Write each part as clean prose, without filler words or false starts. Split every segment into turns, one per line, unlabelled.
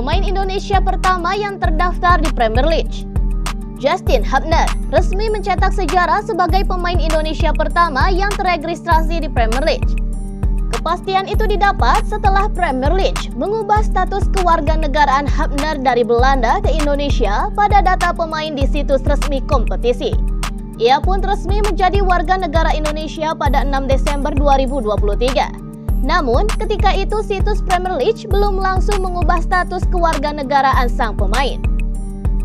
pemain Indonesia pertama yang terdaftar di Premier League. Justin Hubner resmi mencetak sejarah sebagai pemain Indonesia pertama yang teregistrasi di Premier League. Kepastian itu didapat setelah Premier League mengubah status kewarganegaraan Hubner dari Belanda ke Indonesia pada data pemain di situs resmi kompetisi. Ia pun resmi menjadi warga negara Indonesia pada 6 Desember 2023. Namun, ketika itu situs Premier League belum langsung mengubah status kewarganegaraan sang pemain.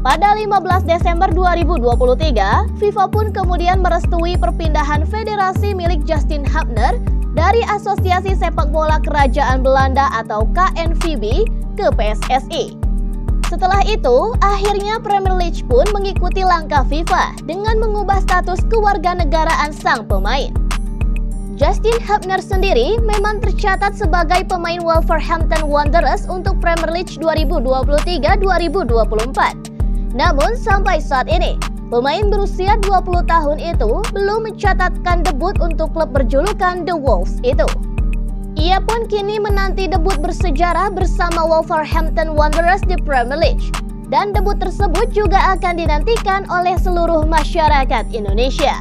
Pada 15 Desember 2023, FIFA pun kemudian merestui perpindahan federasi milik Justin Hubner dari Asosiasi Sepak Bola Kerajaan Belanda atau KNVB ke PSSI. Setelah itu, akhirnya Premier League pun mengikuti langkah FIFA dengan mengubah status kewarganegaraan sang pemain. Justin Hubner sendiri memang tercatat sebagai pemain Wolverhampton Wanderers untuk Premier League 2023-2024. Namun sampai saat ini, pemain berusia 20 tahun itu belum mencatatkan debut untuk klub berjulukan The Wolves itu. Ia pun kini menanti debut bersejarah bersama Wolverhampton Wanderers di Premier League. Dan debut tersebut juga akan dinantikan oleh seluruh masyarakat Indonesia.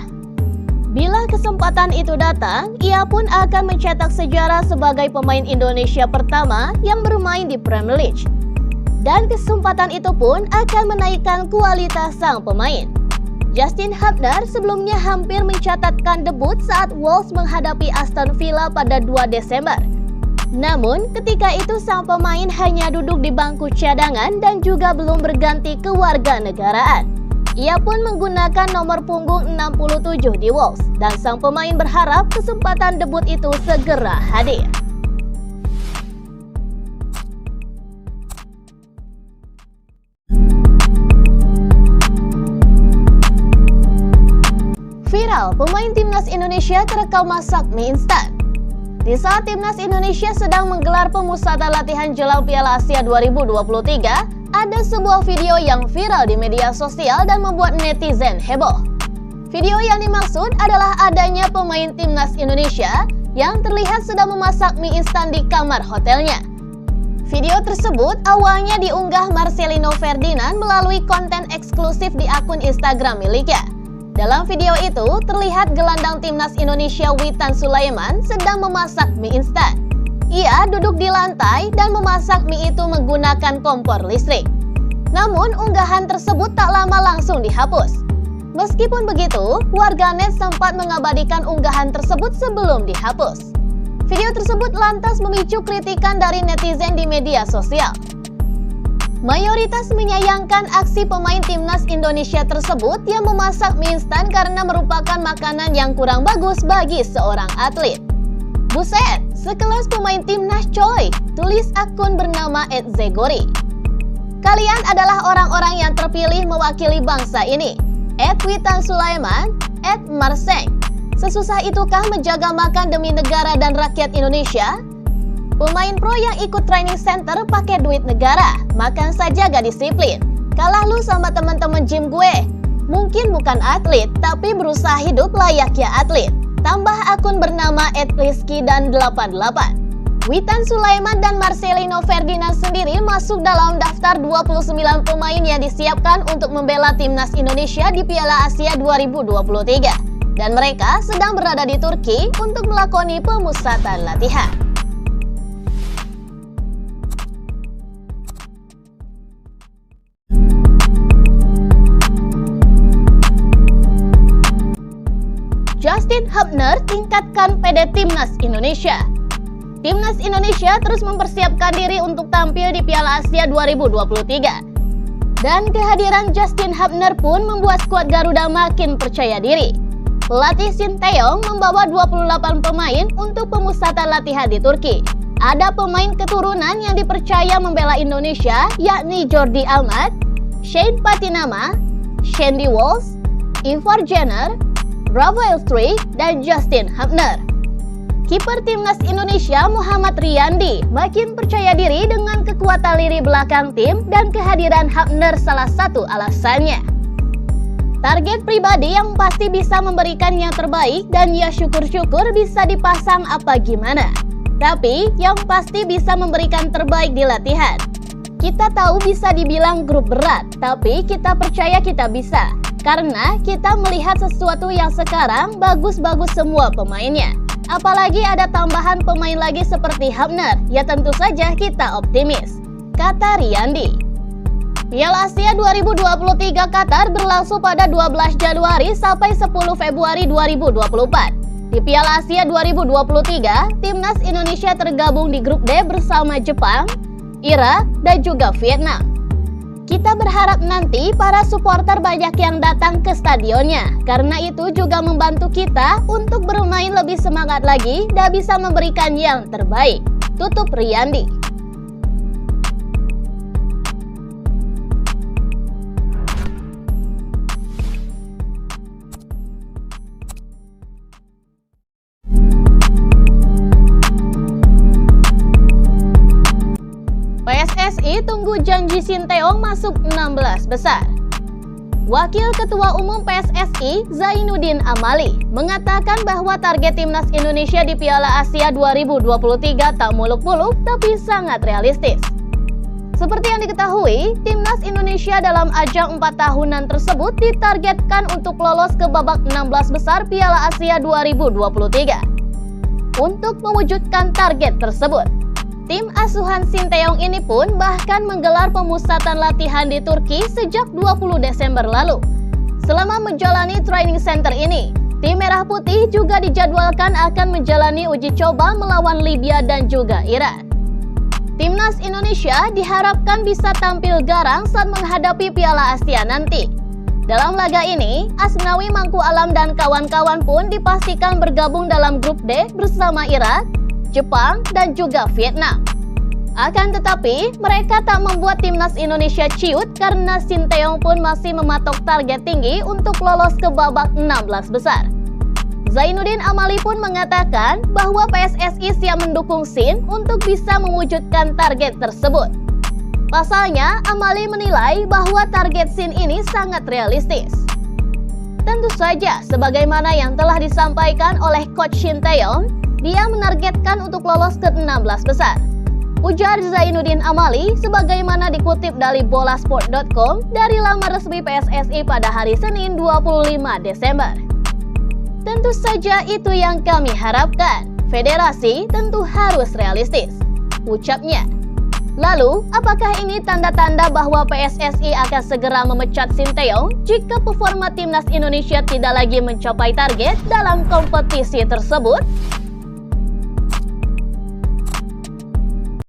Bila kesempatan itu datang, ia pun akan mencetak sejarah sebagai pemain Indonesia pertama yang bermain di Premier League. Dan kesempatan itu pun akan menaikkan kualitas sang pemain. Justin Hubner sebelumnya hampir mencatatkan debut saat Wolves menghadapi Aston Villa pada 2 Desember. Namun, ketika itu sang pemain hanya duduk di bangku cadangan dan juga belum berganti kewarganegaraan. Ia pun menggunakan nomor punggung 67 di Wolves dan sang pemain berharap kesempatan debut itu segera hadir. Viral, pemain timnas Indonesia terekam masak mie instan. Di saat timnas Indonesia sedang menggelar pemusatan latihan jelang Piala Asia 2023, ada sebuah video yang viral di media sosial dan membuat netizen heboh. Video yang dimaksud adalah adanya pemain timnas Indonesia yang terlihat sedang memasak mie instan di kamar hotelnya. Video tersebut awalnya diunggah Marcelino Ferdinand melalui konten eksklusif di akun Instagram miliknya. Dalam video itu, terlihat gelandang timnas Indonesia Witan Sulaiman sedang memasak mie instan. Ia duduk di lantai dan memasak mie itu menggunakan kompor listrik. Namun, unggahan tersebut tak lama langsung dihapus. Meskipun begitu, warganet sempat mengabadikan unggahan tersebut sebelum dihapus. Video tersebut lantas memicu kritikan dari netizen di media sosial. Mayoritas menyayangkan aksi pemain timnas Indonesia tersebut yang memasak mie instan karena merupakan makanan yang kurang bagus bagi seorang atlet. Buset, sekelas pemain timnas coy, tulis akun bernama @zegori. Kalian adalah orang-orang yang terpilih mewakili bangsa ini. @Witan Sulaiman, @Marseng. Sesusah itukah menjaga makan demi negara dan rakyat Indonesia? Pemain pro yang ikut training center pakai duit negara, makan saja gak disiplin. Kalah lu sama teman-teman gym gue. Mungkin bukan atlet, tapi berusaha hidup layaknya atlet. Tambah akun bernama @rizky_dan88. Witan Sulaiman dan Marcelino Ferdinand sendiri masuk dalam daftar 29 pemain yang disiapkan untuk membela timnas Indonesia di Piala Asia 2023. Dan mereka sedang berada di Turki untuk melakoni pemusatan latihan. Justin Hubner tingkatkan PD Timnas Indonesia. Timnas Indonesia terus mempersiapkan diri untuk tampil di Piala Asia 2023. Dan kehadiran Justin Hubner pun membuat skuad Garuda makin percaya diri. Pelatih Sinteyong membawa 28 pemain untuk pemusatan latihan di Turki. Ada pemain keturunan yang dipercaya membela Indonesia, yakni Jordi Amat, Shane Patinama, Shandy Walsh, Ivar Jenner, Rafael Struijk, dan Justin Hubner. Kiper timnas Indonesia Muhammad Riyandi makin percaya diri dengan kekuatan lini belakang tim dan kehadiran Hubner salah satu alasannya. Target pribadi yang pasti bisa memberikan yang terbaik dan ya syukur-syukur bisa dipasang apa gimana. Tapi yang pasti bisa memberikan terbaik di latihan. Kita tahu bisa dibilang grup berat, tapi kita percaya kita bisa. Karena kita melihat sesuatu yang sekarang bagus-bagus semua pemainnya. Apalagi ada tambahan pemain lagi seperti Hafner, ya tentu saja kita optimis, kata Riyandi. Piala Asia 2023 Qatar berlangsung pada 12 Januari sampai 10 Februari 2024. Di Piala Asia 2023, Timnas Indonesia tergabung di grup D bersama Jepang, Irak, dan juga Vietnam. Kita berharap nanti para supporter banyak yang datang ke stadionnya, karena itu juga membantu kita untuk bermain lebih semangat lagi dan bisa memberikan yang terbaik, tutup Riyandi. PSSI tunggu janji Sinteyong masuk 16 besar. Wakil Ketua Umum PSSI Zainuddin Amali mengatakan bahwa target Timnas Indonesia di Piala Asia 2023 tak muluk-muluk tapi sangat realistis. Seperti yang diketahui, Timnas Indonesia dalam ajang 4 tahunan tersebut ditargetkan untuk lolos ke babak 16 besar Piala Asia 2023. Untuk mewujudkan target tersebut, tim asuhan Sinteyong ini pun bahkan menggelar pemusatan latihan di Turki sejak 20 Desember lalu. Selama menjalani training center ini, tim Merah Putih juga dijadwalkan akan menjalani uji coba melawan Libya dan juga Iran. Timnas Indonesia diharapkan bisa tampil garang saat menghadapi Piala Asia nanti. Dalam laga ini, Asnawi Mangku Alam dan kawan-kawan pun dipastikan bergabung dalam grup D bersama Irak, Jepang, dan juga Vietnam. Akan tetapi, mereka tak membuat Timnas Indonesia ciut karena Sinteyong pun masih mematok target tinggi untuk lolos ke babak 16 besar. Zainuddin Amali pun mengatakan bahwa PSSI siap mendukung Sin untuk bisa mewujudkan target tersebut. Pasalnya, Amali menilai bahwa target Sin ini sangat realistis. Tentu saja, sebagaimana yang telah disampaikan oleh Coach Sinteyong, dia menargetkan untuk lolos ke 16 besar. Ujar Zainuddin Amali sebagaimana dikutip dari bolasport.com dari laman resmi PSSI pada hari Senin 25 Desember. Tentu saja itu yang kami harapkan. Federasi tentu harus realistis, ucapnya. Lalu, apakah ini tanda-tanda bahwa PSSI akan segera memecat Sinteyong jika performa Timnas Indonesia tidak lagi mencapai target dalam kompetisi tersebut?